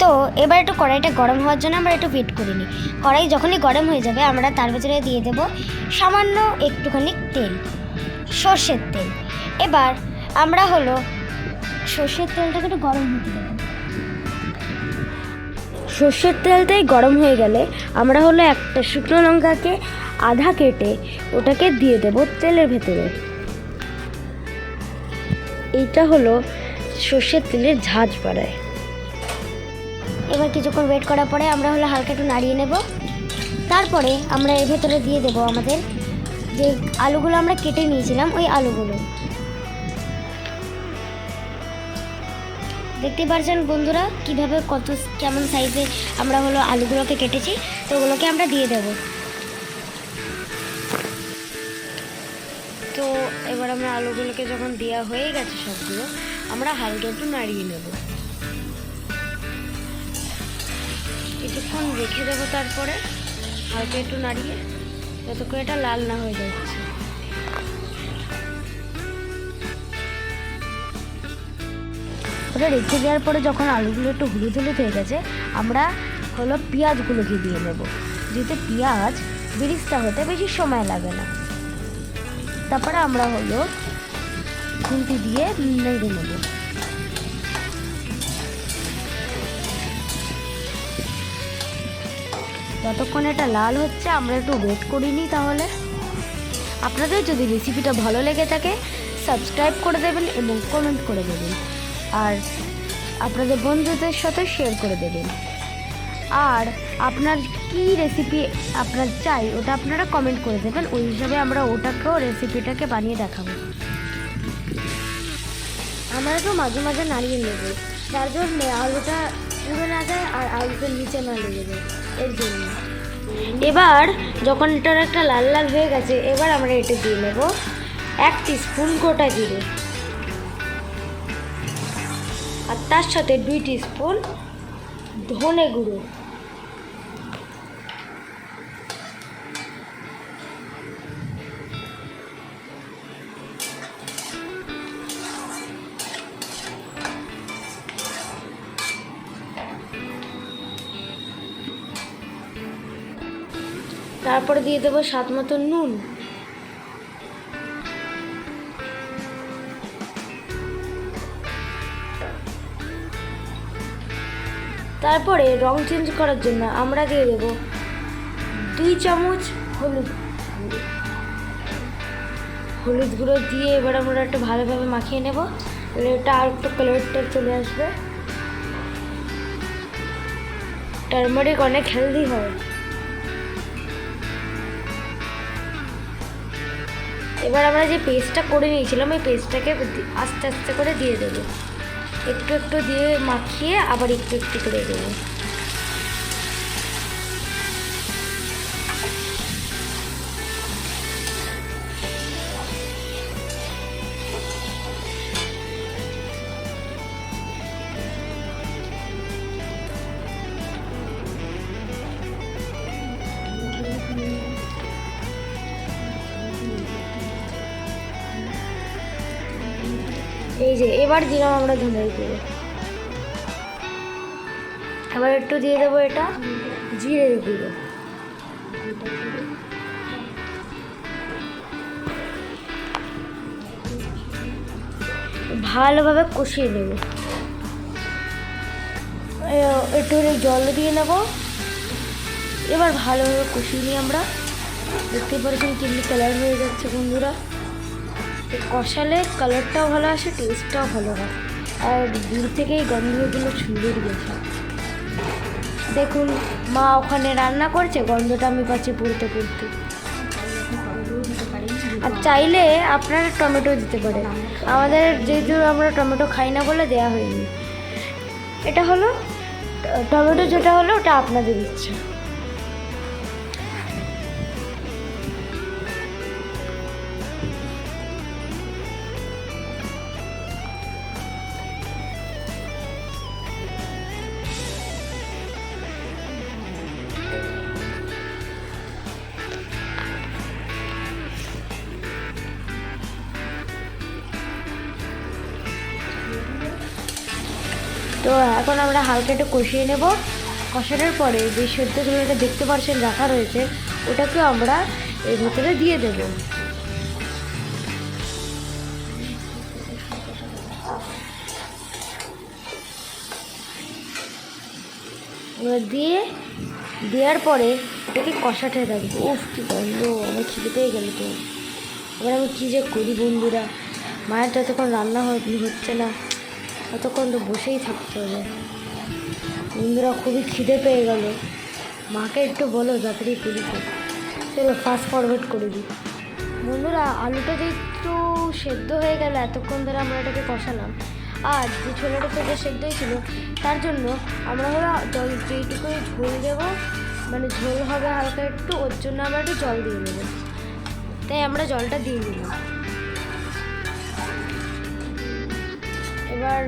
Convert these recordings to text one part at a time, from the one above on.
তো এবার একটু কড়াইটা গরম হওয়ার জন্য আমরা একটু ওয়েট করে নিই। কড়াই যখনই গরম হয়ে যাবে আমরা তার ভিতরে দিয়ে দেব সামান্য একটুখানি তেল, সর্ষের তেল। এবার আমরা হলো সর্ষের তেলটাকে একটু গরম হতে দেবো। সর্ষের তেলটাই গরম হয়ে গেলে আমরা হলো একটা শুকনো লঙ্কাকে আধা কেটে ওটাকে দিয়ে দেব তেলের ভেতরে। এইটা হলো সর্ষের তেলের ঝাঁজ বাড়ায়। এবার কিছুক্ষণ ওয়েট করার পরে আমরা হলো হালকা একটু নাড়িয়ে নেব। তারপরে আমরা এর ভেতরে দিয়ে দেব আমাদের যে আলুগুলো আমরা কেটে নিয়েছিলাম, ওই আলুগুলো। দেখতে পাচ্ছেন বন্ধুরা কিভাবে কেমন সাইজে আমরা হলো আলুগুলোকে কেটেছি। তো ওগুলোকে আমরা দিয়ে দেব। তো এবার আমরা আলুগুলোকে যখন দেওয়া হয়ে গেছে সবগুলো, আমরা হালকা একটু নাড়িয়ে নেব। কিছুক্ষণ রেখে দেবো, তারপরে হালকা একটু নাড়িয়ে যতক্ষণ এটা লাল না হয়ে যাচ্ছে। ওটা রেখে দেওয়ার পরে যখন আলুগুলো একটু হলুদ হলুদ হয়ে গেছে, আমরা হলো পেঁয়াজগুলোকে দিয়ে নেব। যেহেতু পেঁয়াজ বিরিস্তা হতে বেশি সময় লাগে না। তারপরে আমরা হলো খুন্তি দিয়ে নেড়ে নেব। যতক্ষণ এটা লাল হচ্ছে আমরা একটু ওয়েট করে নিই। তাহলে আপনাদের যদি রেসিপিটা ভালো লেগে থাকে সাবস্ক্রাইব করে দেবেন এবং কমেন্ট করে দেবেন, আর আপনাদের বন্ধুদের সাথে শেয়ার করে দেবেন। আর আপনার কি রেসিপি আপনার চাই ওটা আপনারা কমেন্ট করে দেবেন, ওই হিসাবে আমরা ওটাকেও রেসিপিটাকে বানিয়ে দেখাবো। আমরা তো মাঝে মাঝে নাড়িয়ে নেব, যার জন্য আলুটা পুড়ে না যায় আর আলুটা নিচে না লেগে যায়, এর জন্য। এবার যখন এটার একটা লাল লাল হয়ে গেছে, এবার আমরা এটা দিয়ে নেব 1 টিস্পুন গোটা জিরে, আর তার সাথে 2 টিস্পুন ধনে গুঁড়ো। তারপরে দিয়ে দেবো স্বাদ মতো নুন। তারপরে রং চেঞ্জ করার জন্য আমরা দিয়ে দেবো 2 চামচ হলুদ গুঁড়ো দিয়ে এবার আমরা একটু ভালোভাবে মাখিয়ে নেব। এটা আর একটু কালারটা চলে আসবে। টারমারিক অনেক হেলদি হয়। এবার আমরা যে পেস্টটা করে নিয়েছিলাম ওই পেস্টটাকে আস্তে আস্তে করে দিয়ে দেবো। একটু একটু দিয়ে মাখিয়ে আবার একটু একটু করে দেবো। এই যে এবার দিলাম আমরা ধনের গুঁড়ো। এবার একটু দিয়ে দেবো এটা জিরের গুঁড়ো। ভালোভাবে কষিয়ে দেব। একটু জল দিয়ে নেব। এবার ভালোভাবে কষিয়ে নিই আমরা। দেখতে পাচ্ছেন কেমনি কালার হয়ে যাচ্ছে বন্ধুরা। কষালে কালারটাও ভালো আসে, টেস্টটাও ভালো হয়, আর দূর থেকেই গন্ধগুলো সুন্দর গেছে। দেখুন মা ওখানে রান্না করছে, গন্ধটা আমি পাচ্ছি পড়তে পড়তে। আর চাইলে আপনারা টমেটো দিতে পারেন, আমাদের যেহেতু আমরা টমেটো খাই না বলে দেওয়া হয়নি। এটা হলো টমেটো, যেটা হলো ওটা আপনাদের ইচ্ছা। তো তো এখন আমরা হালকা একটু কষিয়ে নেব। কষানোর পরে যে সেদ্ধগুলোটা দেখতে পাচ্ছেন রাখা রয়েছে ওটাকেও আমরা এর ভিতরে দিয়ে দেব। দেওয়ার পরে ওটাকে কষাতে থাকবো। উফ কি গন্ধ, আমার খিদে পেয়ে গেল। তো এবার আমি কী যে করি বন্ধুরা, মায়ের যতক্ষণ রান্না হচ্ছে না ততক্ষণ তো বসেই থাকতে হবে। বন্ধুরা খুবই খিদে পেয়ে গেল, মাকে একটু বলো তাড়াতাড়ি করি। চলো ফাস্ট ফরওয়ার্ড করে দিই। বন্ধুরা আলুটা যে একটু সেদ্ধ হয়ে গেল, এতক্ষণ ধরে আমরা এটাকে কষালাম। আর যে ছোলাটা থেকে সেদ্ধ হয়েছিল তার জন্য আমরা জল যেইটুকু ঝোল দেবো, মানে ঝোল হবে হালকা একটু, ওর জন্য আমরা একটু জল দিয়ে দেবো। তাই আমরা জলটা দিয়ে দিলাম। এবার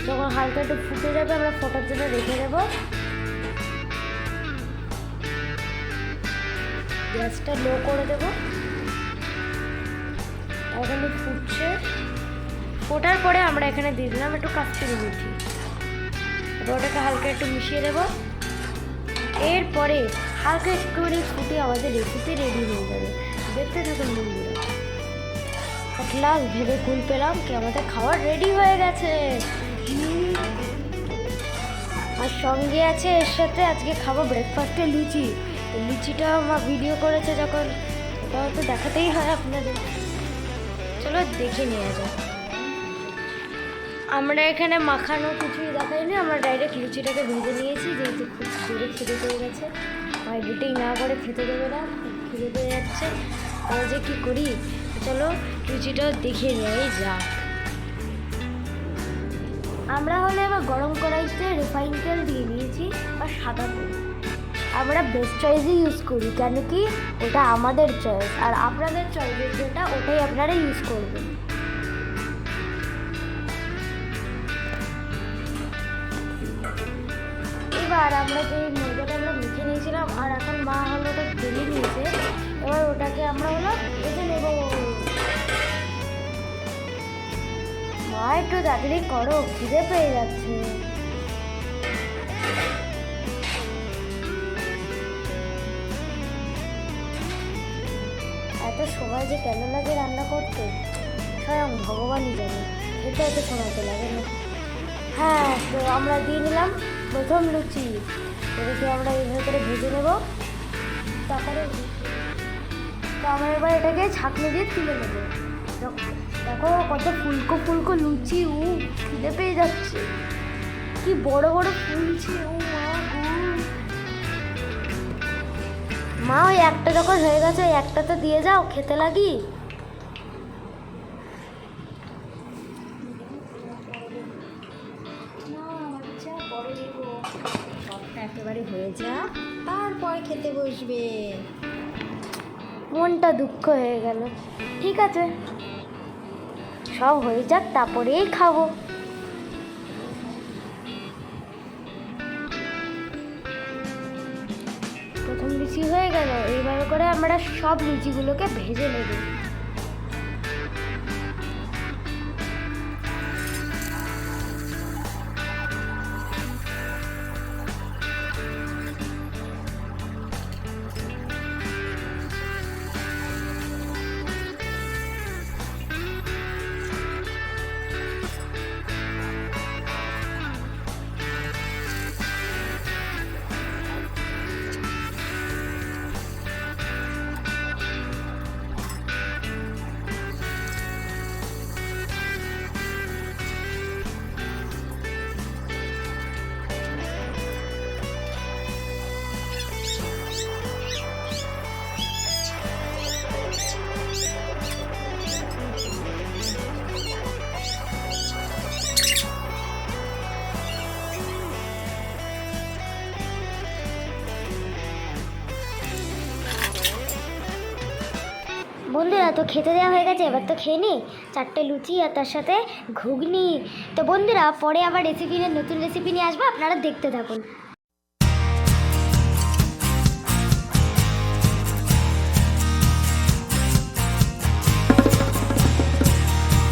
যখন হালকা একটু ফুটে যাবে আমরা ফোটার জন্য রেখে দেবো। গ্যাসটা লো করে দেবো। এখানে ফুটছে, ফোটার পরে আমরা এখানে দিয়ে দিলাম একটু কাস্তুরি মেথি। এবার ওটাকে হালকা একটু মিশিয়ে দেবো। এরপরে হালকা একটুখানি ফুটে আমাদের রেসিপি রেডি হয়ে যাবে। দেখতে থাকুন বন্ধুরা। এক লাস্ট ভেবে কুল পেলাম কি আমাদের খাবার রেডি হয়ে গেছে। আর সঙ্গে আছে এর সাথে আজকে খাবো ব্রেকফাস্টে লুচি। লুচিটা আমার ভিডিও করেছে যখন, ওটা তো দেখাতেই হয় আপনাদের। চলো দেখে নেওয়া যায়। আমরা এখানে মাখানো কিছুই দেখাইনি, আমরা ডাইরেক্ট লুচিটাকে ভেজে নিয়েছি, যেহেতু খুব জোরে খিদে পেয়ে গেছে। আর এডিটিং না করে খেতে দেবে না, খিদে পেয়ে যাচ্ছে। আমরা যে কী করি, চলো লুচিটাও দেখিয়ে নেওয়াই যাক। আমরা হলে এবার গরম কড়াইতে রিফাইন তেল দিয়ে নিয়েছি আর সাদা তেল। আমরা বেস্ট চয়েসই ইউজ করি, কেন কি ওটা আমাদের চয়েস, আর আপনাদের চয়েসের যেটা ওটাই আপনারা ইউজ করবেন। এবার আমরা যে ময়দাটা আমরা মেখে নিয়েছিলাম আর এখন মা হলো ওটা বেলে নিয়েছে, এবার ওটাকে আমরা ভেজে নেব। মা একটু তাড়াতাড়ি করো, খিদে পেয়ে যাচ্ছে। এত সময় যে কেন লাগে রান্না করতে স্বয়ং ভগবানই জানে, এটা এত সময় তো লাগে না। হ্যাঁ, তো আমরা দিয়ে নিলাম প্রথম লুচি। এটাকে আমরা এর ভেতরে ভেজে নেব। তারপরে তো আমরা এবার এটাকে ছাঁকনি দিয়ে তুলে নেব। দেখো কত ফুলকো ফুলকো লুচি, খিদে পেয়ে যাচ্ছে। কি বড় বড় ফুলছে, মা ওই একটা যখন হয়ে গেছে ওই একটা তো দিয়ে যাও, খেতে লাগি। একেবারে হয়ে যা, তারপর খেতে বসবে। মনটা দুঃখ হয়ে গেল। ঠিক আছে, সব হয়ে যাক তারপরেই খাবো। প্রথম লুচি হয়ে গেল, এইভাবে করে আমরা সব লুচিগুলোকে ভেজে নেব। বন্ধুরা তো খেতে দেওয়া হয়ে গেছে, এবার তো খেয়ে নিই 4টে লুচি আর তার সাথে ঘুগনি। তো বন্ধুরা পরে আবার নতুন রেসিপি নিয়ে আসবো, আপনারা দেখতে থাকুন।